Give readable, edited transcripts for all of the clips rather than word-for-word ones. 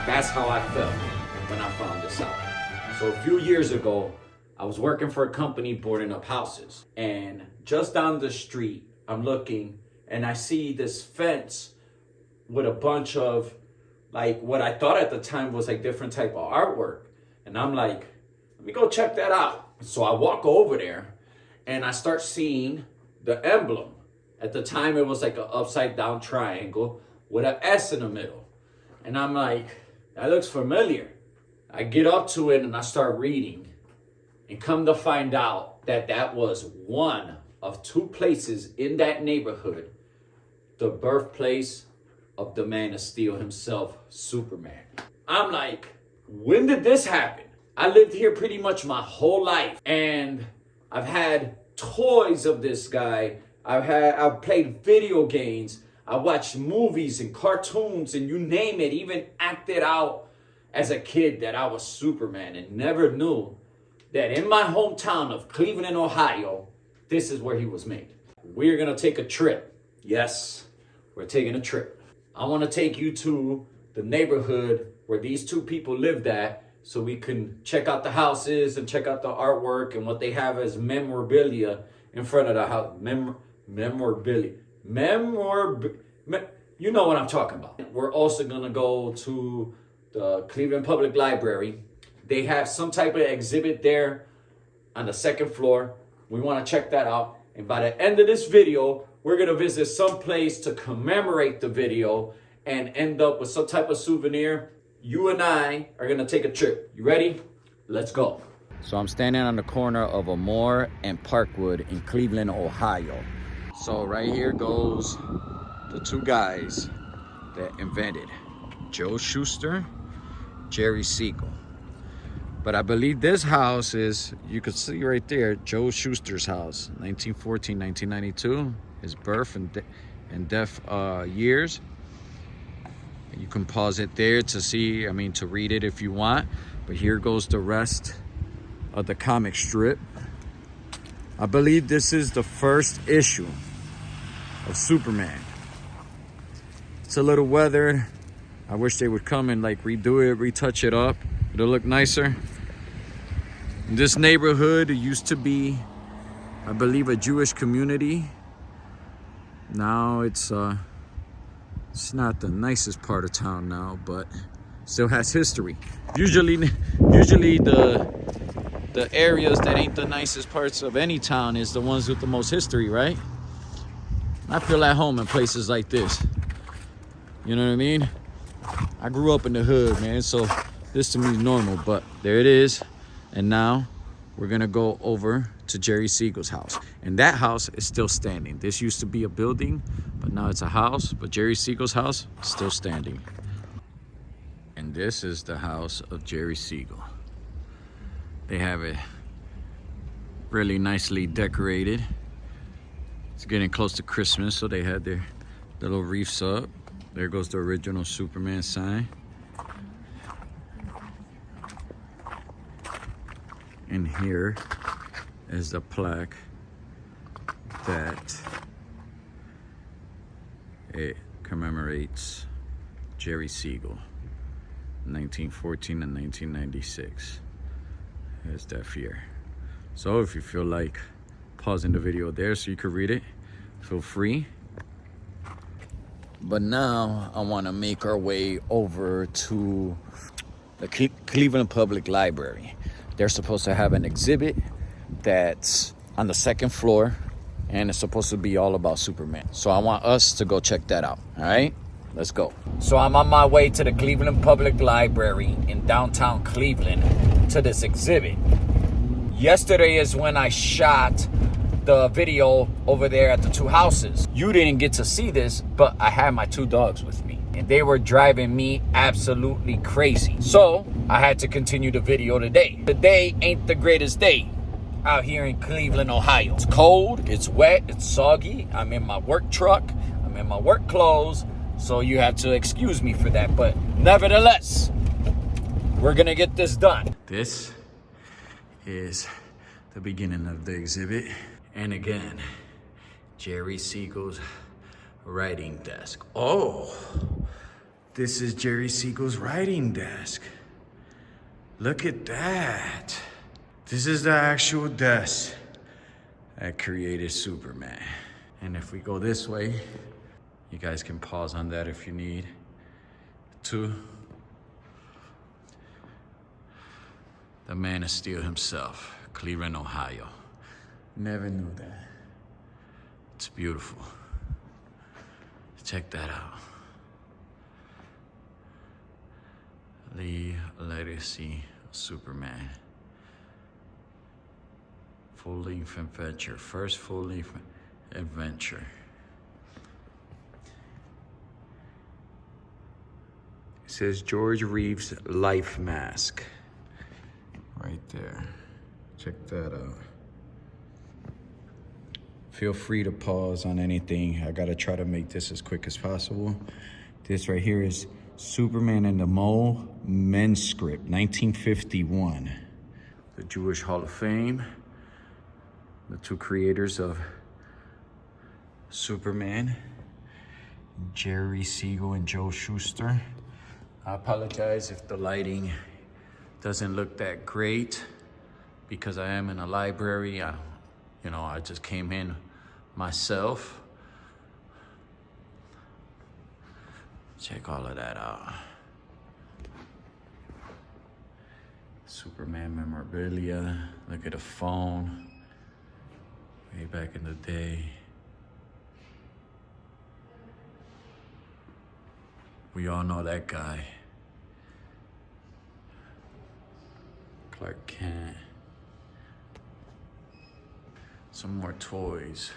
That's how I felt when I found this out. So a few years ago, I was working for a company boarding up houses. And just down the street, I'm looking and I see this fence with a bunch of like what I thought at the time was like different type of artwork. And I'm like, let me go check that out. So I walk over there and I start seeing the emblem. At the time, it was like an upside down triangle with an S in the middle. And I'm like, that looks familiar. I get up to it and I start reading. And come to find out that that was one of two places in that neighborhood, the birthplace of the Man of Steel himself, Superman. I'm like, when did this happen? I lived here pretty much my whole life. And I've had toys of this guy. I've played video games. I watched movies and cartoons and you name it, even acted out as a kid that I was Superman, and never knew that in my hometown of Cleveland, Ohio, this is where he was made. We're gonna take a trip. Yes, we're taking a trip. I wanna take you to the neighborhood where these two people lived at so we can check out the houses and check out the artwork and what they have as memorabilia in front of the house. Memorabilia. You know what I'm talking about. We're also gonna go to the Cleveland Public Library. They have some type of exhibit there on the second floor. We want to check that out. And by the end of this video, we're gonna visit some place to commemorate the video and end up with some type of souvenir. You and I are gonna take a trip. You ready? Let's go. So I'm standing on the corner of Amore and Parkwood in Cleveland, Ohio. So right here goes the two guys that invented Joe Shuster, Jerry Siegel. But I believe this house is, you can see right there, Joe Shuster's house, 1914, 1992, his birth and death years. You can pause it there to see, to read it if you want. But here goes the rest of the comic strip. I believe this is the first issue of Superman. It's a little weathered. I wish they would come and like redo it, retouch it up. It'll look nicer. This neighborhood used to be, I believe, a Jewish community. Now it's not the nicest part of town now, but still has history. Usually the areas that ain't the nicest parts of any town is the ones with the most history, right? I feel at home in places like this. You know what I mean? I grew up in the hood, man, so this to me is normal, but there it is. And now we're gonna go over to Jerry Siegel's house. And that house is still standing. This used to be a building, but now it's a house. But Jerry Siegel's house is still standing. And this is the house of Jerry Siegel. They have it really nicely decorated. It's getting close to Christmas, so they had their little wreaths up. There goes the original Superman sign. And here is the plaque that it commemorates Jerry Siegel, 1914 and 1996. There's that here. So if you feel like pausing the video there so you can read it, feel free. But now I want to make our way over to the Cleveland Public Library. They're supposed to have an exhibit that's on the second floor, and it's supposed to be all about Superman. So I want us to go check that out, all right? Let's go. So I'm on my way to the Cleveland Public Library in downtown Cleveland to this exhibit. Yesterday is when I shot the video over there at the two houses. You didn't get to see this, but I had my two dogs with me, and they were driving me absolutely crazy. So I had to continue the video today. Today ain't the greatest day out here in Cleveland, Ohio. It's cold, it's wet, it's soggy. I'm in my work truck, I'm in my work clothes, so you have to excuse me for that. But nevertheless, we're gonna get this done. This is the beginning of the exhibit. And again, Jerry Siegel's writing desk. Oh, This is Jerry Siegel's writing desk. Look at that. This is the actual desk that created Superman. And if we go this way, you guys can pause on that if you need to. The Man of Steel himself, Cleveland, Ohio. Never knew that. It's beautiful. Check that out. The legacy of Superman. Full-length adventure, first full-length adventure. It says George Reeves' life mask. Right there. Check that out. Feel free to pause on anything. I gotta try to make this as quick as possible. This right here is Superman and the Mole men's script, 1951. The Jewish Hall of Fame. The two creators of Superman, Jerry Siegel and Joe Shuster. I apologize if the lighting doesn't look that great because I am in a library. I just came in myself. Check all of that out. Superman memorabilia. Look at the phone. Way back in the day. We all know that guy. Clark Kent. Some more toys.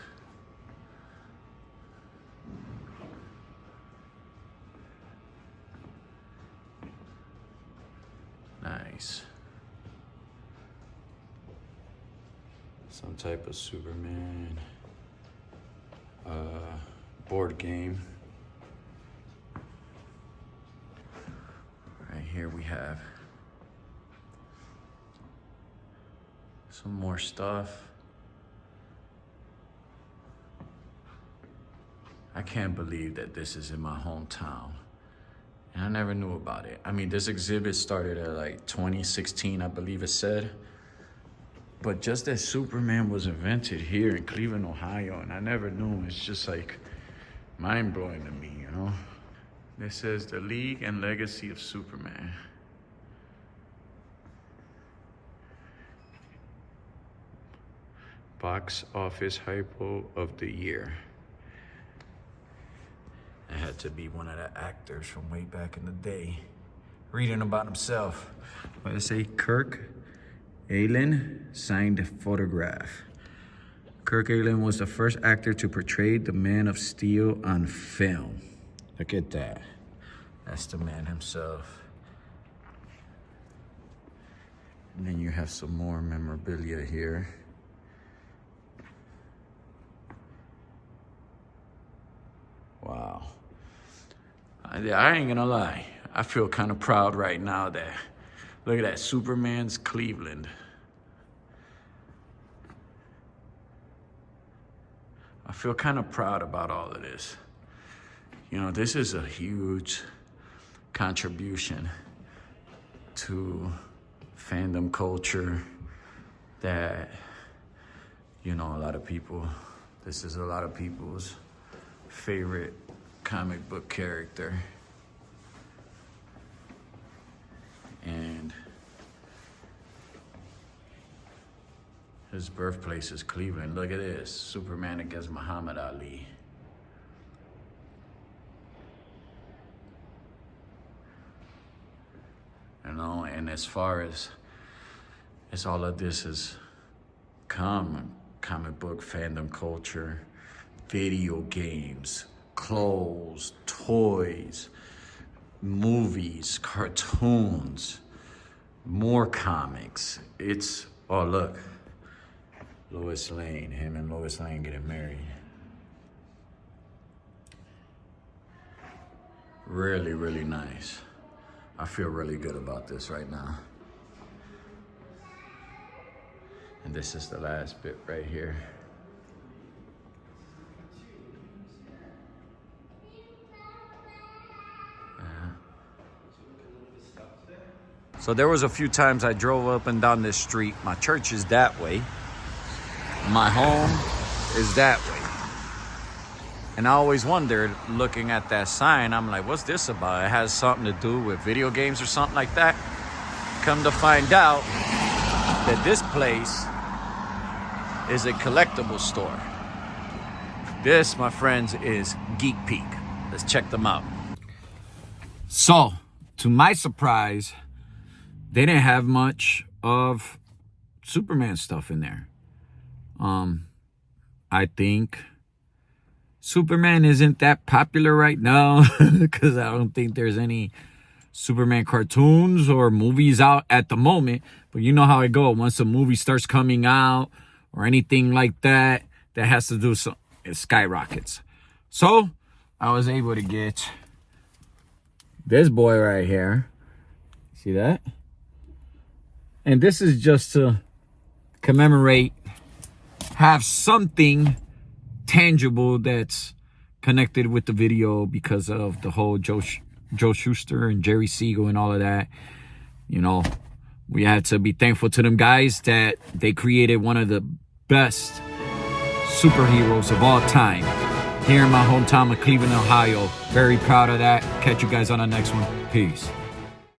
Nice. Some type of Superman board game. Right here we have some more stuff. I can't believe that this is in my hometown. And I never knew about it. I mean, this exhibit started at like 2016, I believe it said. But just that Superman was invented here in Cleveland, Ohio, and I never knew. It's just like mind-blowing to me, you know? This says The League and Legacy of Superman. Box office hypo of the year. It had to be one of the actors from way back in the day, reading about himself. But it say Kirk Alyn signed photograph. Kirk Alyn was the first actor to portray the Man of Steel on film. Look at that. That's the man himself. And then you have some more memorabilia here. Wow. I ain't gonna lie. I feel kind of proud right now that, look at that, Superman's Cleveland. I feel kind of proud about all of this. You know, this is a huge contribution to fandom culture that, you know, this is a lot of people's favorite comic book character. And his birthplace is Cleveland. Look at this, Superman against Muhammad Ali. You know, and as far as all of this has come, comic book fandom culture, video games, clothes, toys, movies, cartoons, more comics. It's, oh look, Lois Lane, him and Lois Lane getting married. Really, really nice. I feel really good about this right now. And this is the last bit right here. Yeah. So there was a few times I drove up and down this street. My church is that way. My home is that way. And I always wondered, looking at that sign, I'm like, what's this about? It has something to do with video games or something like that. Come to find out that this place is a collectible store. This, my friends, is Geek Peak. Let's check them out. So, to my surprise, they didn't have much of Superman stuff in there. I think Superman isn't that popular right now because I don't think there's any Superman cartoons or movies out at the moment. But you know how it goes. Once a movie starts coming out or anything like that, that has to do some, it skyrockets. So I was able to get this boy right here. See that? And this is just to commemorate, have something tangible that's connected with the video because of the whole Joe Shuster and Jerry Siegel and all of that. You know, we had to be thankful to them guys that they created one of the best superheroes of all time here in my hometown of Cleveland, Ohio. Very proud of that. Catch you guys on the next one. Peace.